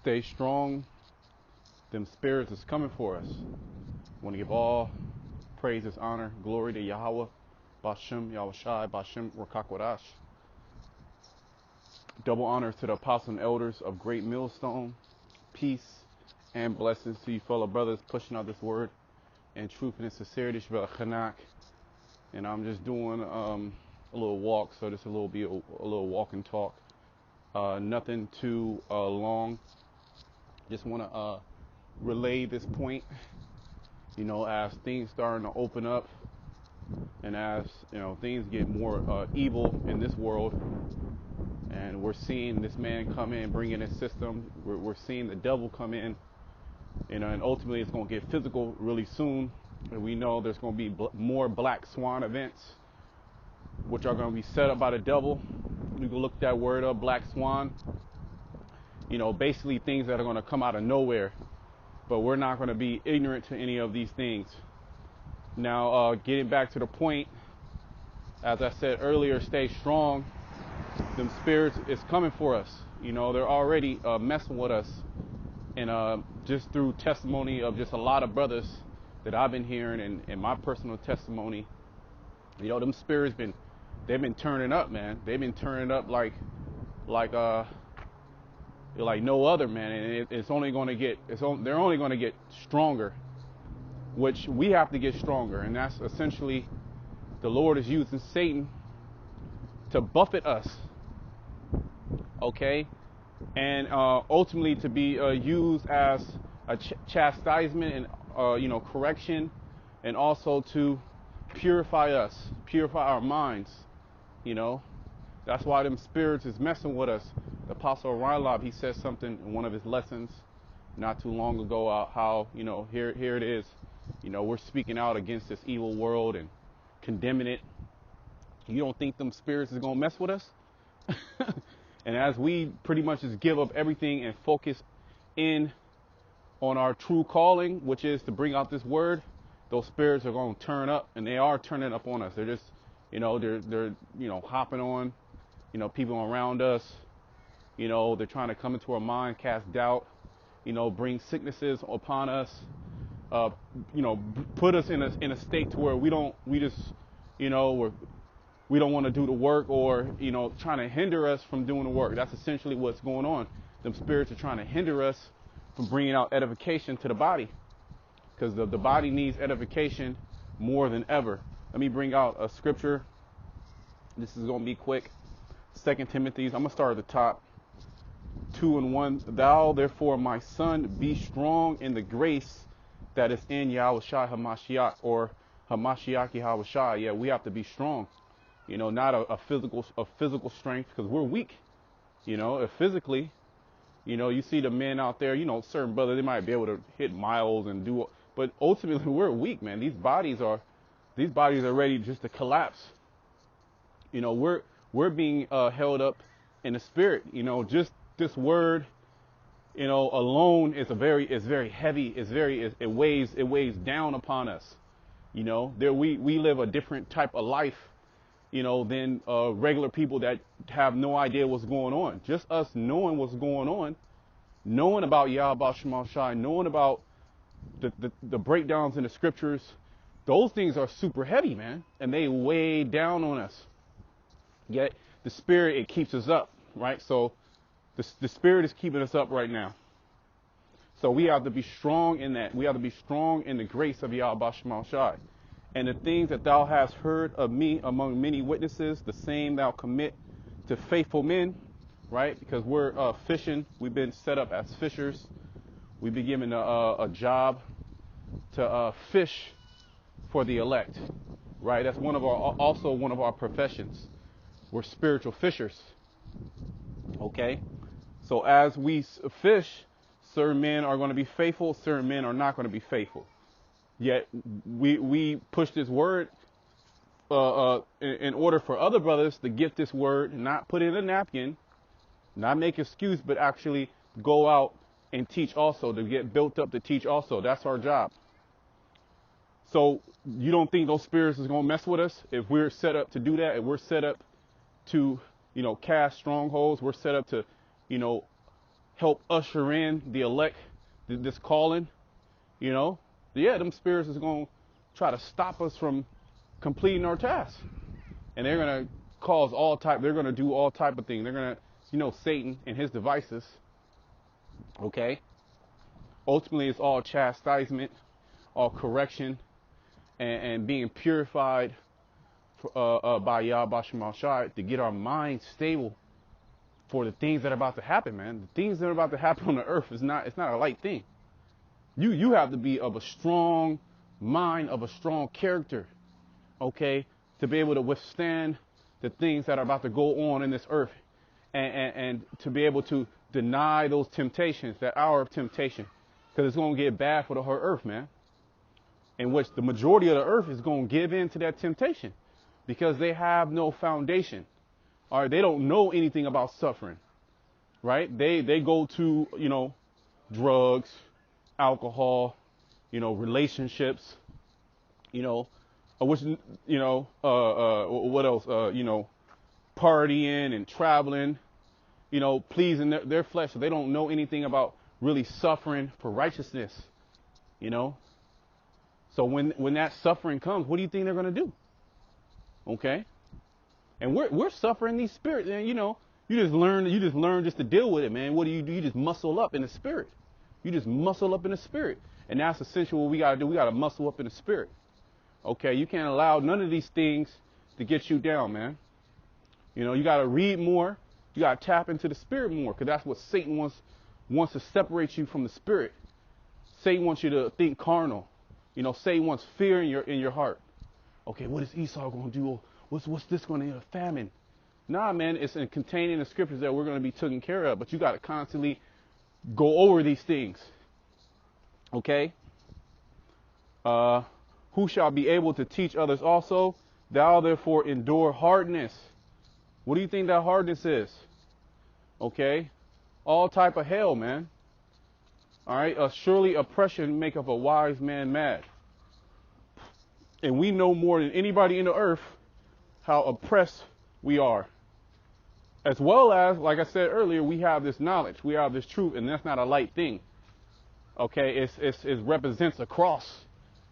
Stay strong. Them spirits is coming for us. Want to give all praises, honor, glory to Yahweh, Bashem, Yahushai, Bashem, Rakakwadash. Double honors to the apostles and elders of Great Millstone. Peace and blessings to you fellow brothers pushing out this word in truth and in sincerity. Shabbat Chanak. And I'm just doing a little walk, so this will be a little walk and talk. Nothing too long. Just want to relay this point. You know, as things starting to open up, and as you know, things get more evil in this world, and we're seeing this man come in, bring in his system. We're seeing the devil come in, you know, and ultimately it's going to get physical really soon. And we know there's going to be more black swan events, which are going to be set up by the devil. You can look that word up, black swan. You know, basically things that are going to come out of nowhere. But we're not going to be ignorant to any of these things. Now, getting back to the point, as I said earlier, stay strong. Them spirits is coming for us. You know, they're already messing with us. And just through testimony of just a lot of brothers that I've been hearing and my personal testimony, you know, them spirits they've been turning up, man. They've been turning up like no other, man. And it's only going to get, they're only going to get stronger, which we have to get stronger. And that's essentially the Lord is using Satan to buffet us, okay? And ultimately to be used as a chastisement and, you know, correction, and also to purify us, purify our minds, you know. That's why them spirits is messing with us. The Apostle Rylab, he said something in one of his lessons not too long ago, how, you know, here it is. You know, we're speaking out against this evil world and condemning it. You don't think them spirits is going to mess with us? And as we pretty much just give up everything and focus in on our true calling, which is to bring out this word, those spirits are going to turn up, and they are turning up on us. They're just, you know, they're you know, hopping on, you know, people around us. You know, they're trying to come into our mind, cast doubt, you know, bring sicknesses upon us, you know, put us in a state to where we don't want to do the work, or, you know, trying to hinder us from doing the work. That's essentially what's going on. Them spirits are trying to hinder us from bringing out edification to the body, because the body needs edification more than ever. Let me bring out a scripture. This is going to be quick. 2 Timothy, I'm going to start at the top. 2:1. Thou therefore, my son, be strong in the grace that is in Yahushua HaMashiach, or HaMashiach Yahushua. Yeah, we have to be strong. You know, not a physical strength, because we're weak. You know, if physically, you know, you see the men out there, you know, certain brothers, they might be able to hit miles and do, but ultimately we're weak, man. These bodies are ready just to collapse. You know, we're being held up in the spirit. You know, just this word, you know, alone is very heavy. It weighs down upon us. You know, we live a different type of life, you know, than regular people that have no idea what's going on. Just us knowing what's going on, knowing about Yahweh Shema Shai, knowing about the breakdowns in the scriptures, those things are super heavy, man, and they weigh down on us. Yet the spirit, it keeps us up, right? So the spirit is keeping us up right now. So we have to be strong in that. We have to be strong in the grace of Yahweh Shema Shai. And the things that thou hast heard of me among many witnesses, the same thou commit to faithful men, right? Because we're fishing. We've been set up as fishers. We've been given a job to fish for the elect, right? That's also one of our professions. We're spiritual fishers, okay? So as we fish, certain men are going to be faithful, certain men are not going to be faithful. Yet we push this word in order for other brothers to get this word, not put it in a napkin, not make excuse, but actually go out and teach also, to get built up to teach also. That's our job. So you don't think those spirits is going to mess with us if we're set up to do that? If we're set up to, you know, cast strongholds, we're set up to, you know, help usher in the elect, this calling, yeah, them spirits is going to try to stop us from completing our task. And they're going to they're going to do all type of things. They're going to, Satan and his devices, okay? Ultimately, it's all chastisement, all correction, and being purified by Yahweh Shema Shai to get our minds stable for the things that are about to happen, man. The things that are about to happen on the earth it's not a light thing. You have to be of a strong mind, of a strong character, okay, to be able to withstand the things that are about to go on in this earth, and to be able to deny those temptations, that hour of temptation, because it's going to get bad for the whole earth, man. In which the majority of the earth is going to give in to that temptation because they have no foundation. All right, they don't know anything about suffering, right? They go to, drugs, alcohol, relationships, what else? Partying and traveling, pleasing their flesh. So they don't know anything about really suffering for righteousness, So when that suffering comes, what do you think they're going to do? Okay. And we're suffering these spirits, and you just learn just to deal with it, man. What do? You just muscle up in the spirit. You just muscle up in the spirit. And that's essentially what we got to do. We got to muscle up in the spirit. Okay, you can't allow none of these things to get you down, man. You got to read more. You got to tap into the spirit more, because that's what Satan wants to separate you from the spirit. Satan wants you to think carnal. Satan wants fear in your heart. Okay, what is Esau going to do? What's this going to be? A famine? Nah, man, it's contained in the scriptures that we're going to be taken care of. But you got to constantly go over these things. Okay? Who shall be able to teach others also? Thou therefore endure hardness. What do you think that hardness is? Okay? All type of hell, man. All right? Surely oppression maketh a wise man mad. And we know more than anybody in the earth how oppressed we are. As well as, like I said earlier, we have this knowledge. We have this truth, and that's not a light thing. Okay? It represents a cross.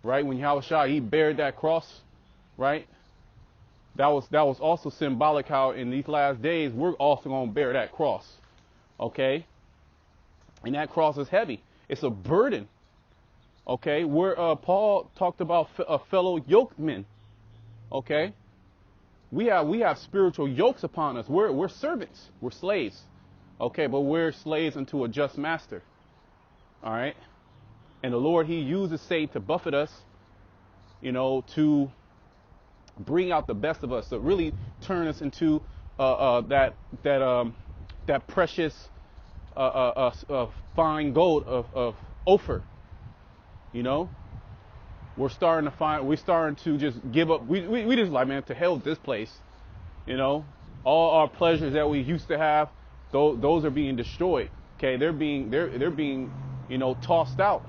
Right? When Yahushua, he bared that cross, right? That was also symbolic how in these last days, we're also going to bear that cross. Okay? And that cross is heavy. It's a burden. Okay? Where Paul talked about a fellow yokeman. Okay? We have spiritual yokes upon us. We're servants. We're slaves. Okay? But we're slaves unto a just master. All right? And the Lord, he uses Satan to buffet us, to bring out the best of us, to really turn us into that precious fine gold of Ophir. We're starting to just give up. We just like, man, to hell with this place. All our pleasures that we used to have, those are being destroyed. Okay, they're being tossed out.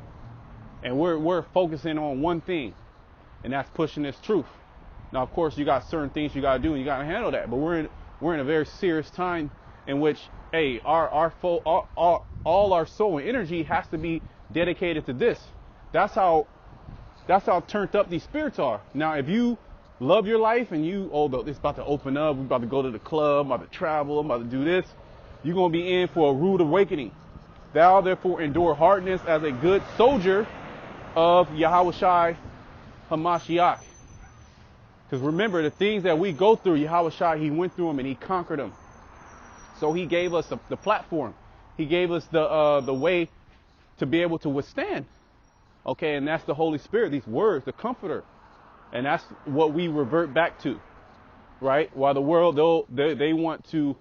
And we're focusing on one thing, and that's pushing this truth. Now, of course, you got certain things you got to do, and you got to handle that. But we're in a very serious time in which, hey, all our soul and energy has to be dedicated to this. That's how turned up these spirits are. Now, if you love your life and it's about to open up, we're about to go to the club, I'm about to travel, I'm about to do this, you're going to be in for a rude awakening. Thou therefore endure hardness as a good soldier of Yahushua Hamashiach. Because remember, the things that we go through, Yahushua, he went through them and he conquered them. So he gave us the platform. He gave us the way to be able to withstand. Okay, and that's the Holy Spirit, these words, the Comforter. And that's what we revert back to, right? While the world, they want to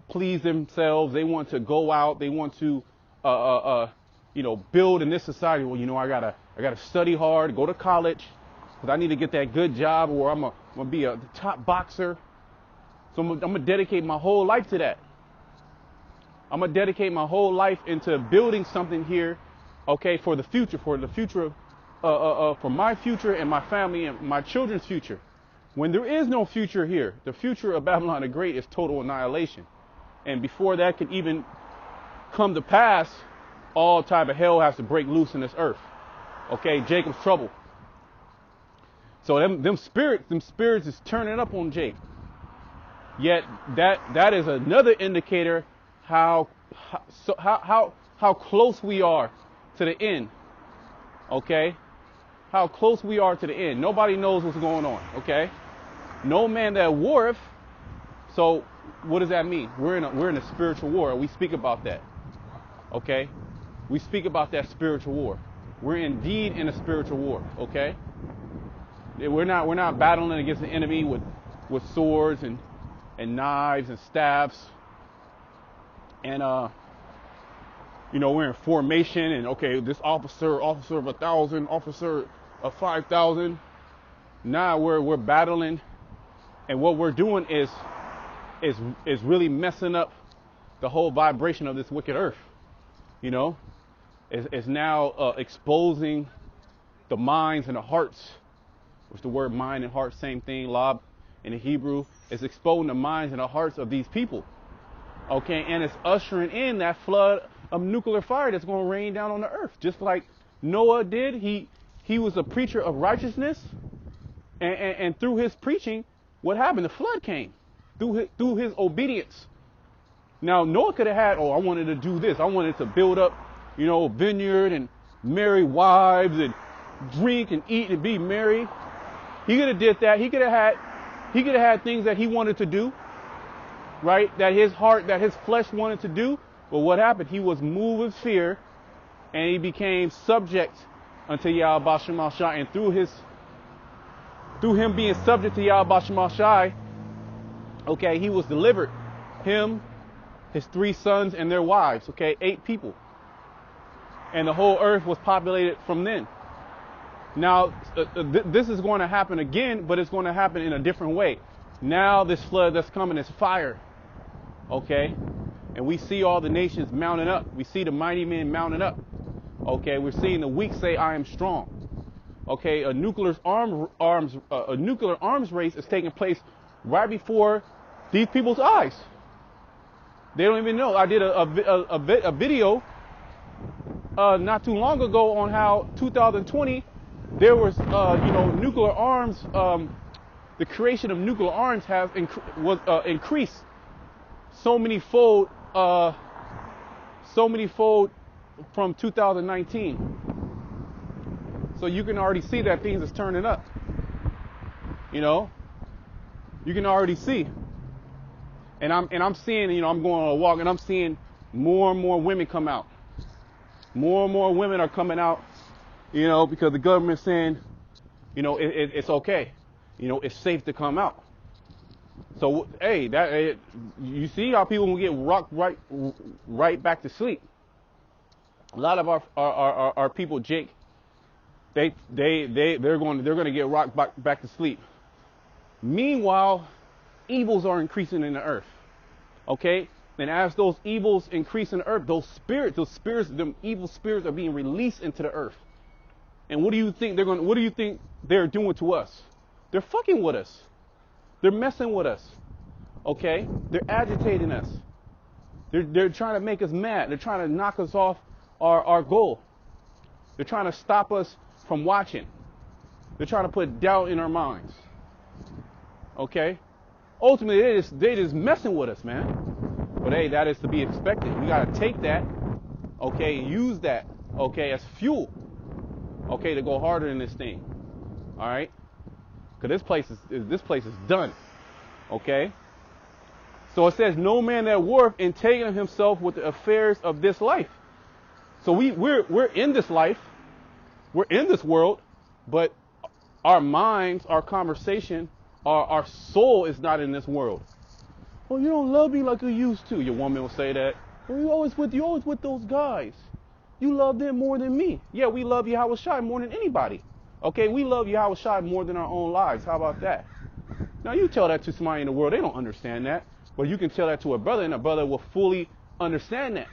please themselves. They want to go out. They want to, build in this society. Well, I gotta study hard, go to college, because I need to get that good job, or I'm gonna be the top boxer. So I'm gonna dedicate my whole life to that. I'm gonna dedicate my whole life into building something here, okay, for the future, for my future and my family and my children's future. When there is no future here, the future of Babylon the Great is total annihilation. And before that can even come to pass, all type of hell has to break loose in this earth. Okay, Jacob's trouble. So them spirits is turning up on Jake. Yet that is another indicator how close we are to the end. Okay, how close we are to the end. Nobody knows what's going on. Okay, no man that warreth. So what does that mean? We're in a spiritual war. We speak about that. Okay, we speak about that spiritual war. We're indeed in a spiritual war. Okay, we're not battling against the enemy with swords and knives and staffs, and we're in formation, and okay, this officer of 1,000, officer of 5,000. Now we're battling, and what we're doing is really messing up the whole vibration of this wicked earth. It's now exposing the minds and the hearts, which the word mind and heart, same thing, lab in the Hebrew. It's exposing the minds and the hearts of these people. Okay, and it's ushering in that flood of nuclear fire that's going to rain down on the earth, just like Noah did. He was a preacher of righteousness, and through his preaching, what happened? The flood came through his obedience. Now Noah could have had, I wanted to do this. I wanted to build up, vineyard and marry wives and drink and eat and be merry. He could have did that. He could have had things that he wanted to do, right? That his heart, that his flesh wanted to do. But what happened? He was moved with fear, and he became subject unto Yahweh Shem Shai. And through him being subject to Yahweh Shem Shai, okay, he was delivered. Him, his 3 sons, and their wives. Okay, 8 people. And the whole earth was populated from then. Now, this is going to happen again, but it's going to happen in a different way. Now, this flood that's coming is fire. Okay? And we see all the nations mounting up. We see the mighty men mounting up. Okay? We're seeing the weak say, I am strong. Okay? A nuclear arms race is taking place right before these people's eyes. They don't even know. I did a video not too long ago on how 2020 there was nuclear arms. The creation of nuclear arms has increased so many fold from 2019. So you can already see that things is turning up. You can already see. And I'm seeing, I'm going on a walk, and I'm seeing more and more women come out. More and more women are coming out, because the government's saying, it's okay. It's safe to come out. So, hey, you see how people will get rocked right back to sleep. A lot of our people, Jake, they're going to get rocked back to sleep. Meanwhile, evils are increasing in the earth. Okay? And as those evils increase in the earth, them evil spirits are being released into the earth. And what do you think they're doing to us? They're fucking with us. They're messing with us. Okay? They're agitating us. They're trying to make us mad. They're trying to knock us off our goal. They're trying to stop us from watching. They're trying to put doubt in our minds. Okay? Ultimately, they just messing with us, man. But hey, that is to be expected. We gotta take that, okay, and use that, okay, as fuel, okay, to go harder in this thing. All right? Because this place is done. Okay? So it says, no man that warreth entangling himself with the affairs of this life. So we're in this life, we're in this world, but our minds, our conversation, our soul is not in this world. Well, you don't love me like you used to. Your woman will say that. Well, you always with those guys. You love them more than me. Yeah, we love Yahweh Shai more than anybody. Okay, we love Yahweh Shai more than our own lives. How about that? Now you tell that to somebody in the world, they don't understand that. But you can tell that to a brother, and a brother will fully understand that.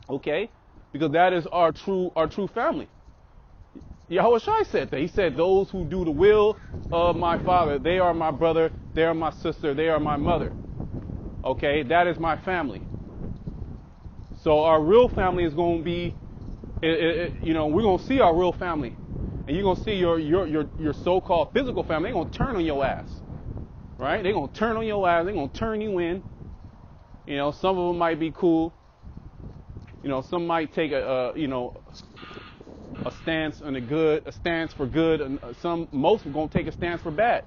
Okay? Because that is our true family. Yahweh Shai said that. He said, those who do the will of my Father, they are my brother, they are my sister, they are my mother. Okay? That is my family. So our real family is going to be, we're going to see our real family. And you're going to see your so-called physical family. They're going to turn on your ass. Right? They're going to turn on your ass. They're going to turn you in. Some of them might be cool. Some might take a stance on a stance for good, and most are going to take a stance for bad.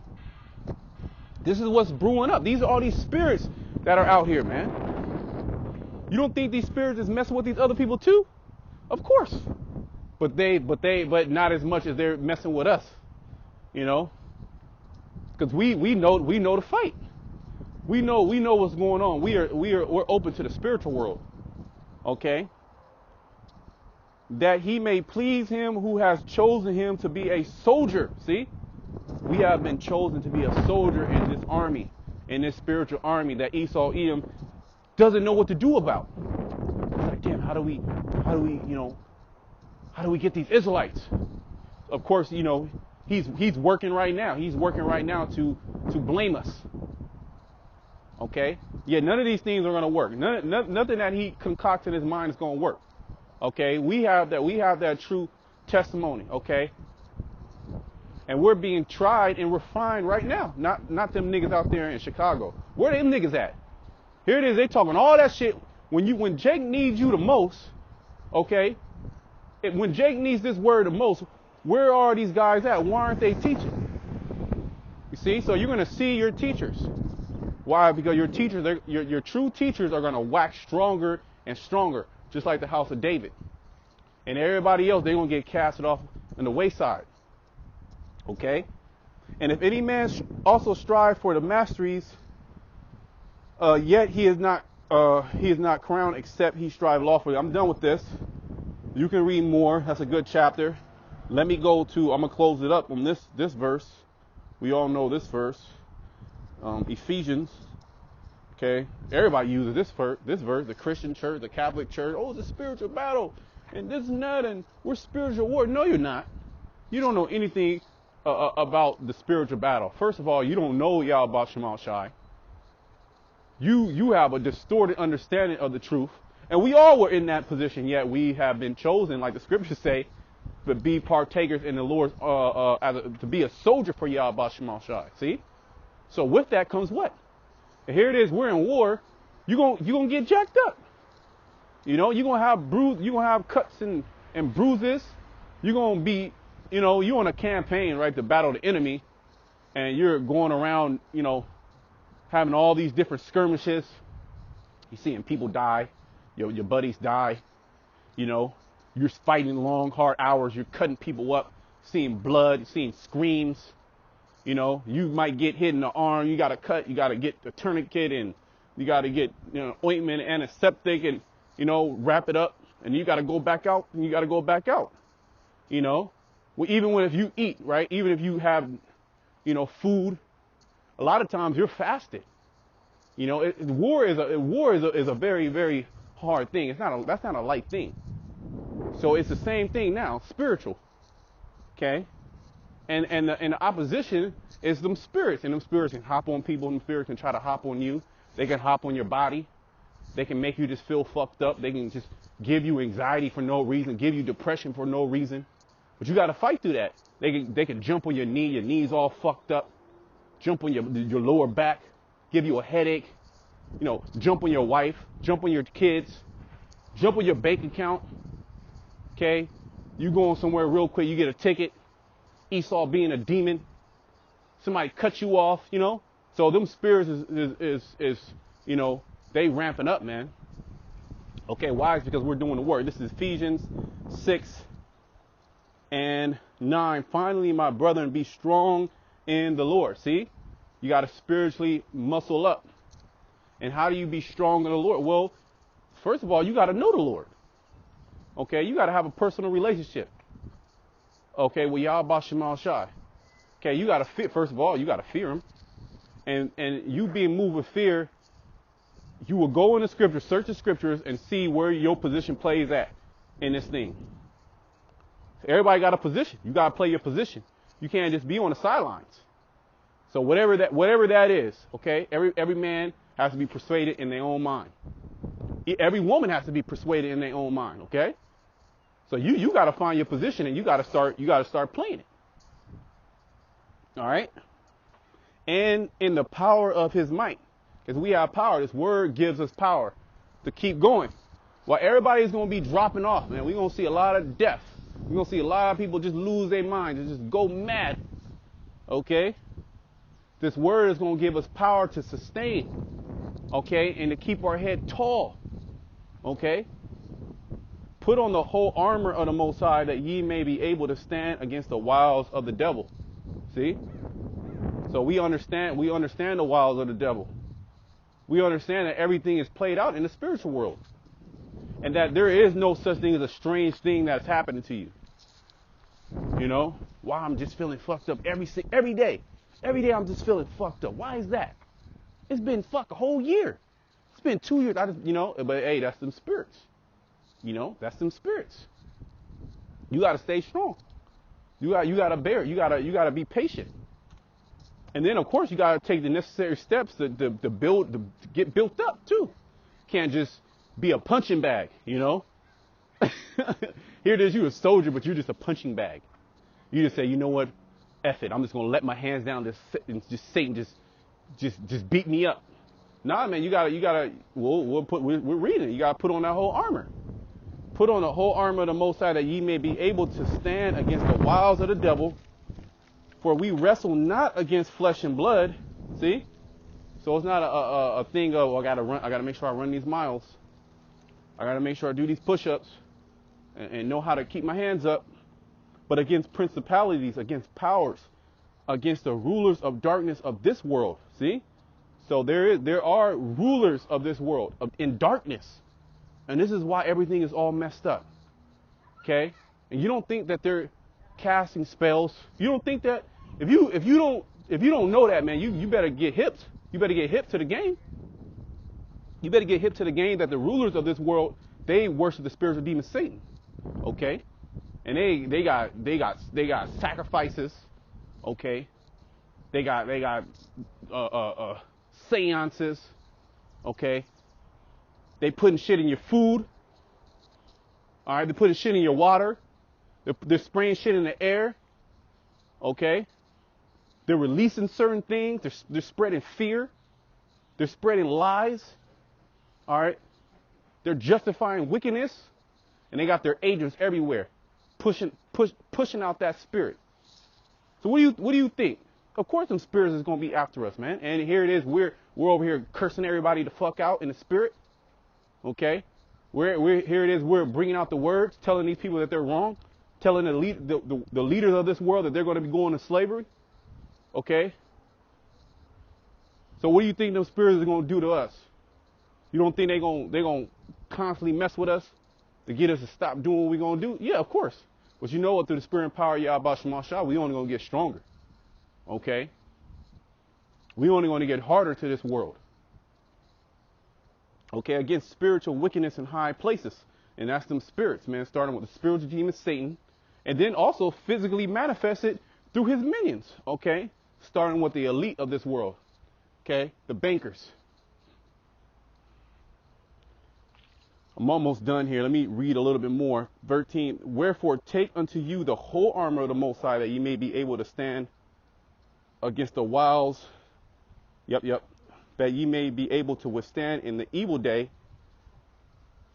This is what's brewing up. These are all these spirits that are out here, man. You don't think these spirits is messing with these other people too? Of course. But not as much as they're messing with us. Because we know the fight. We know what's going on. We're open to the spiritual world. Okay? That he may please him who has chosen him to be a soldier. See? We have been chosen to be a soldier in this army, in this spiritual army that Esau Edom doesn't know what to do about. It's like, damn, how do we get these Israelites? Of course, he's working right now. He's working right now to blame us. Okay? Yeah, none of these things are going to work. Nothing that he concocts in his mind is going to work. Okay? We have that true testimony. Okay? And we're being tried and refined right now. Not them niggas out there in Chicago. Where them niggas at? Here it is. They talking all that shit. When Jake needs you the most, okay? When Jake needs this word the most, where are these guys at? Why aren't they teaching? You see? So you're going to see your teachers. Why? Because your teachers, your true teachers are going to wax stronger and stronger, just like the house of David. And everybody else, they're going to get casted off on the wayside. Okay? And if any man also strive for the masteries, yet he is not crowned except he strive lawfully. I'm done with this. You can read more. That's a good chapter. Let me go to, I'm going to close it up on this verse. We all know this verse. Ephesians. Okay? Everybody uses this verse, the Christian church, the Catholic church. Oh, it's a spiritual battle. And this and that, and we're spiritual war. No, you're not. You don't know anything about the spiritual battle. First of all, you don't know Yahweh Shema Shai. You have a distorted understanding of the truth. And we all were in that position, yet we have been chosen, like the scriptures say, to be partakers in the Lord's, to be a soldier for Yahweh Shema Shai. See? So with that comes what? And here it is, we're in war. You're gonna get jacked up. You're gonna have cuts and bruises. You're gonna be, you're on a campaign, right, to battle the enemy, and you're going around, having all these different skirmishes. You're seeing people die. Your buddies die. You're fighting long, hard hours. You're cutting people up, seeing blood, seeing screams. You might get hit in the arm. You got to cut. You got to get a tourniquet, and you got to get ointment, antiseptic, and wrap it up. And you got to go back out. And you got to go back out. Even if you eat, right? Even if you have, food, a lot of times you're fasted. War is a very, very hard thing. That's not a light thing. So it's the same thing now, spiritual. Okay? And the opposition is them spirits. And them spirits can hop on people. Them spirits can try to hop on you. They can hop on your body. They can make you just feel fucked up. They can just give you anxiety for no reason, give you depression for no reason. But you got to fight through that. They can jump on your knee. Your knee's all fucked up. Jump on your lower back. Give you a headache. Jump on your wife. Jump on your kids. Jump on your bank account. Okay? You going somewhere real quick. You get a ticket. Esau being a demon. Somebody cut you off, So them spirits is they ramping up, man. Okay, why? It's because we're doing the work. This is Ephesians 6:9. Finally, my brethren, be strong in the Lord. See? You got to spiritually muscle up. And how do you be strong in the Lord? Well, first of all, you got to know the Lord. Okay, you got to have a personal relationship. Okay, with Yahweh Shema Shai. Okay, you got to first of all, you got to fear him. And you being moved with fear, you will go in the scriptures, search the scriptures, and see where your position plays at in this thing. Everybody got a position. You got to play your position. You can't just be on the sidelines. So whatever that is, okay, every man has to be persuaded in their own mind. Every woman has to be persuaded in their own mind, okay? So you got to find your position and you got to start playing it. All right? And in the power of his might. Because we have power. This word gives us power to keep going. While everybody's going to be dropping off, man, we're going to see a lot of death. We're going to see a lot of people just lose their minds and just go mad. Okay? This word is going to give us power to sustain. Okay? And to keep our head tall. Okay? Put on the whole armor of the Most High that ye may be able to stand against the wiles of the devil. See? So we understand the wiles of the devil. We understand that everything is played out in the spiritual world. And that there is no such thing as a strange thing that's happening to you. You know? Wow, I'm just feeling fucked up every day. Every day I'm just feeling fucked up. Why is that? It's been a whole year. It's been 2 years. But hey, that's them spirits. That's them spirits. You got to stay strong. You got to bear. You got to be patient. And then, of course, you got to take the necessary steps to get built up, too. Can't just be a punching bag, Here it is, you're a soldier, but you're just a punching bag. You just say, you know what? F it. I'm just going to let my hands down and just Satan just beat me up. Nah, man, we're reading it. You got to put on that whole armor. Put on the whole armor of the Most High that ye may be able to stand against the wiles of the devil. For we wrestle not against flesh and blood. See? So it's not a thing of, I got to make sure I run these miles. I got to make sure I do these push-ups and know how to keep my hands up. But against principalities, against powers, against the rulers of darkness of this world. See? So there are rulers of this world in darkness. And this is why everything is all messed up. Okay? And you don't think that they're casting spells. You don't think that if you don't know that, man, you better get hipped. You better get hip to the game. You better get hip to the game that the rulers of this world, they worship the spiritual demon Satan. Okay? And they got sacrifices. Okay? They got seances. Okay? They putting shit in your food. All right? They're putting shit in your water. They're spraying shit in the air. Okay? They're releasing certain things. They're spreading fear. They're spreading lies. All right? They're justifying wickedness. And they got their agents everywhere pushing out that spirit. So what do you think? Of course them spirits is going to be after us, man. And here it is. We're over here cursing everybody the fuck out in the spirit. Okay? Here it is. We're bringing out the words, telling these people that they're wrong, telling the leaders of this world that they're going to be going to slavery. Okay? So what do you think them spirits are going to do to us? You don't think they're going to constantly mess with us to get us to stop doing what we're going to do? Yeah, of course. But you know what? Through the spirit and power of Yahweh Shema Shah, we only going to get stronger. Okay? We only going to get harder to this world. Okay, against spiritual wickedness in high places. And that's them spirits, man, starting with the spiritual demon Satan. And then also physically manifested through his minions. Okay? Starting with the elite of this world. Okay? The bankers. I'm almost done here. Let me read a little bit more. 13. Wherefore take unto you the whole armor of the Most High, that ye may be able to stand against the wiles. Yep. That ye may be able to withstand in the evil day,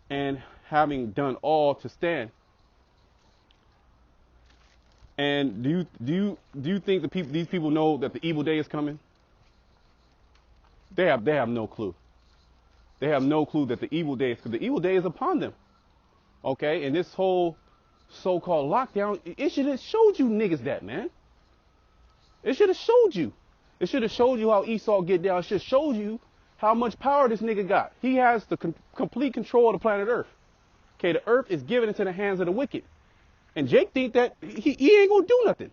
and having done all to stand. And do you think these people know that the evil day is coming? They have no clue. They have no clue that the evil day is, because the evil day is upon them. Okay, and this whole so-called lockdown, it should have showed you niggas that, man. It should have showed you. It should have showed you how Esau get down. It should have showed you how much power this nigga got. He has the complete control of the planet Earth. Okay, the earth is given into the hands of the wicked. And Jake think that he ain't gonna do nothing.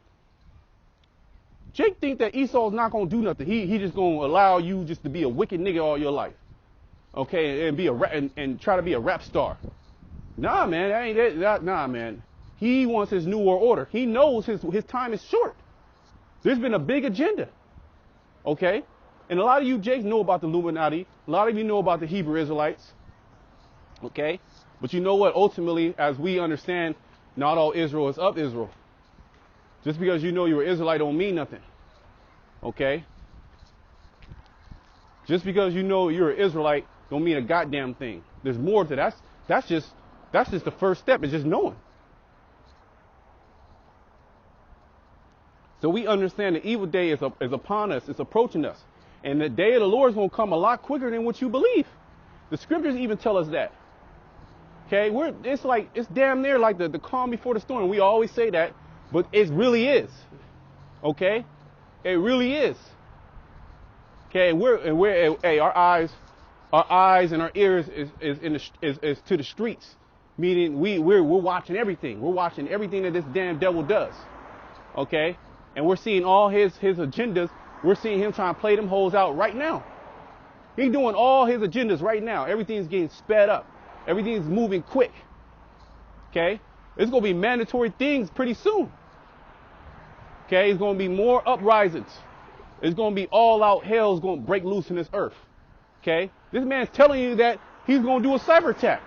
Jake think that Esau's not gonna do nothing. He just gonna allow you just to be a wicked nigga all your life. Okay, and be and try to be a rap star. Nah, man, that ain't that. Nah, man. He wants his new world order. He knows his time is short. There's been a big agenda. Okay? And a lot of you Jakes know about the Illuminati. A lot of you know about the Hebrew Israelites. Okay? But you know what? Ultimately, as we understand, not all Israel is of Israel. Just because you know you're an Israelite don't mean nothing. Okay? Just because you know you're an Israelite don't mean a goddamn thing. There's more to that. That's just the first step. It's just knowing. So we understand the evil day is upon us. It's approaching us. And the day of the Lord is going to come a lot quicker than what you believe. The scriptures even tell us that. Okay? It's damn near like the calm before the storm. We always say that, but it really is. Okay? It really is. Okay, our eyes and our ears is to the streets, meaning we're watching everything. We're watching everything that this damn devil does. Okay, and we're seeing all his agendas. We're seeing him trying to play them hoes out right now. He's doing all his agendas right now. Everything's getting sped up. Everything's moving quick. Okay, it's gonna be mandatory things pretty soon. Okay, it's gonna be more uprisings. It's going to be all out hell is going to break loose in this earth. Okay? This man's telling you that he's going to do a cyber attack.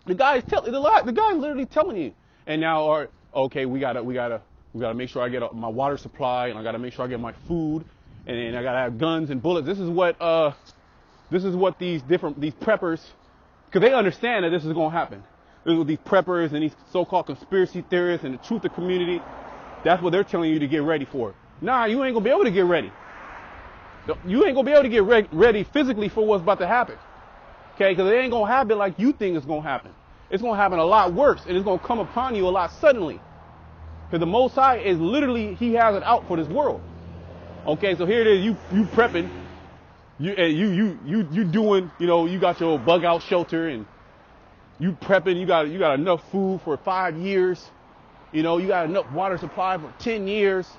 The guy's literally telling you. And now, okay, we gotta make sure I get my water supply, and I gotta make sure I get my food, and I gotta have guns and bullets. This is what these preppers, because they understand that this is going to happen. This is what these preppers and these so-called conspiracy theorists and the truther community, that's what they're telling you to get ready for. Nah, you ain't gonna be able to get ready. You ain't gonna be able to get ready physically for what's about to happen. Okay, because it ain't gonna happen like you think it's gonna happen. It's gonna happen a lot worse, and it's gonna come upon you a lot suddenly. Because the Most High is literally, He has it out for this world. Okay, so here it is, you prepping, you doing, you got your bug out shelter, and you prepping, you got enough food for 5 years, you got enough water supply for 10 years.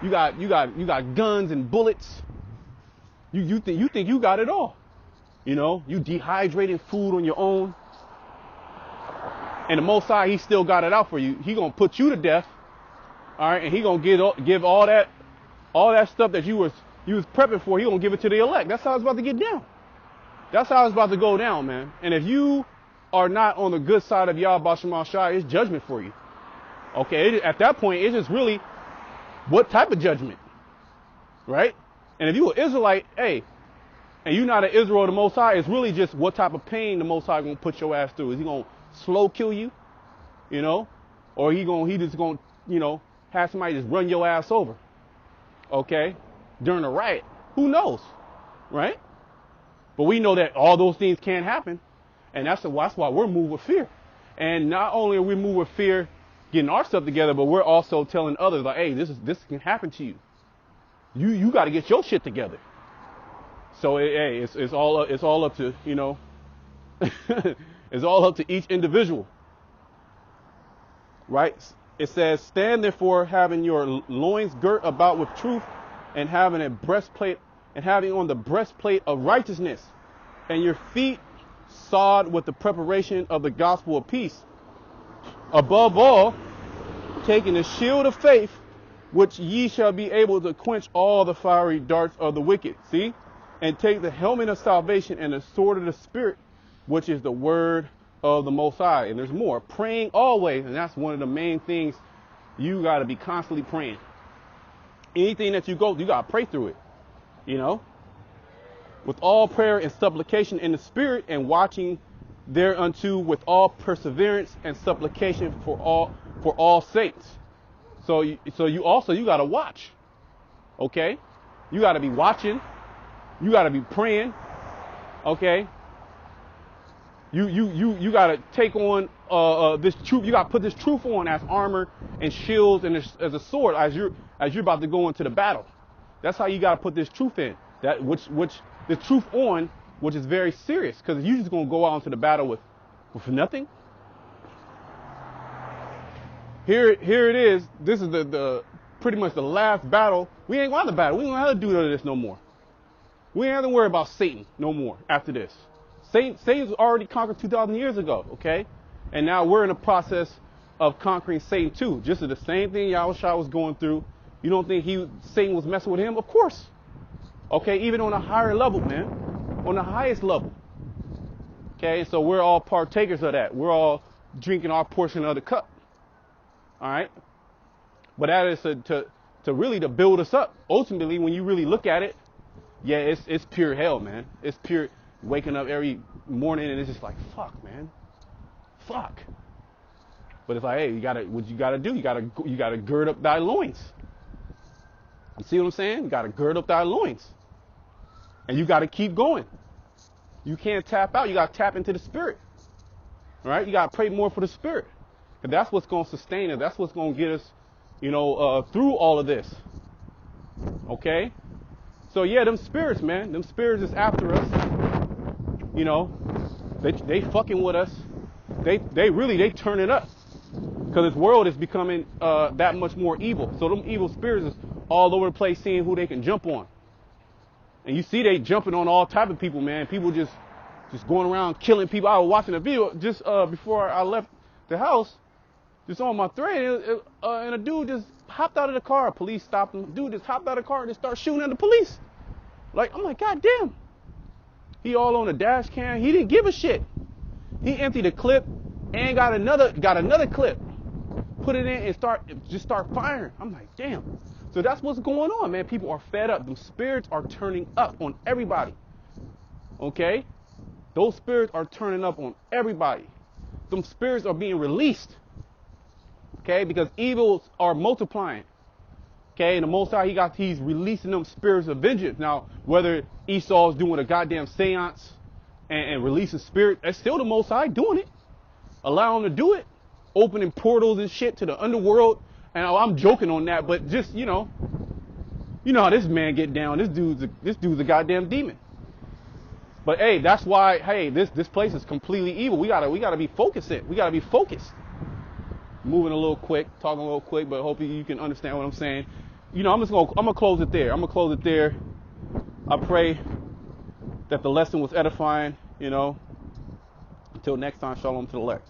You got guns and bullets. You think you got it all. You dehydrating food on your own. And the Most High, He still got it out for you. He gonna put you to death. All right, and He gonna give all that stuff that you was prepping for. He gonna give it to the elect. That's how it's about to get down. That's how it's about to go down, man. And if you are not on the good side of Yahweh Shema Shai, it's judgment for you. Okay, at that point, it's just really, what type of judgment, right? And if you an Israelite, hey, and you're not an Israel of the Most High, it's really just what type of pain the Most High gonna put your ass through. Is He gonna slow kill you, or he just gonna, have somebody just run your ass over, okay, during a riot? Who knows, right? But we know that all those things can happen, and that's why we're moved with fear. And not only are we moved with fear, getting our stuff together, but we're also telling others, like, hey, this can happen to you. You got to get your shit together. So it's all up to it's all up to each individual, right? It says, stand therefore, having your loins girt about with truth, and having on the breastplate of righteousness, and your feet shod with the preparation of the gospel of peace. Above all, taking the shield of faith, which ye shall be able to quench all the fiery darts of the wicked. See? And take the helmet of salvation and the sword of the Spirit, which is the word of the Most High. And there's more. Praying always, and that's one of the main things. You got to be constantly praying. Anything that you go, you got to pray through it. With all prayer and supplication in the Spirit, and watching thereunto with all perseverance and supplication for all saints. So you got to watch. Okay? You got to be watching. You got to be praying. Okay? You got to take on this truth. You got to put this truth on as armor and shields and as a sword as you're about to go into the battle. That's how you got to put this truth in. That which the truth on, which is very serious, because you're just gonna go out into the battle with nothing. Here it is. This is the pretty much the last battle. We ain't gonna have the battle. We ain't gonna have to do none of this no more. We ain't have to worry about Satan no more after this. Satan's already conquered 2,000 years ago, okay? And now we're in the process of conquering Satan too. Just the same thing Yahushua was going through. You don't think Satan was messing with him? Of course. Okay, even on a higher level, man. on the highest level. Okay, so we're all partakers of that. We're all drinking our portion of the cup. All right, but that is to really to build us up. Ultimately, when you really look at it, yeah, it's pure hell, man. It's pure waking up every morning and it's just like, fuck, man, fuck. But it's like, hey, what you gotta do? You gotta gird up thy loins. You see what I'm saying? You gotta gird up thy loins, and you gotta keep going. You can't tap out. You gotta tap into the spirit. All right? You gotta pray more for the spirit, and that's what's gonna sustain us. That's what's gonna get us, through all of this. Okay? So yeah, them spirits, man. Them spirits is after us. They fucking with us. They turn it up. Because this world is becoming that much more evil. So them evil spirits is all over the place seeing who they can jump on. And you see they jumping on all type of people, man. People just going around killing people. I was watching a video just before I left the house, just on my thread, and a dude just hopped out of the car. Police stopped him. Dude just hopped out of the car and just started shooting at the police. I'm like, God damn. He all on the dash cam. He didn't give a shit. He emptied a clip and got another clip. Put it in and start firing. I'm like, damn. So that's what's going on, man. People are fed up. The spirits are turning up on everybody. Okay? Those spirits are turning up on everybody. Some spirits are being released. Okay? Because evils are multiplying. Okay? And the Most High, he's releasing them spirits of vengeance. Now, whether Esau's doing a goddamn seance and releasing spirit, that's still the Most High doing it. Allow him to do it. Opening portals and shit to the underworld. And I'm joking on that, but just, you know how this man get down. This dude's a goddamn demon. But hey, that's why, this place is completely evil. We gotta be focused. We gotta be focused. Moving a little quick, talking a little quick, but hopefully you can understand what I'm saying. I'm gonna close it there. I pray that the lesson was edifying, Until next time, shalom to the elect.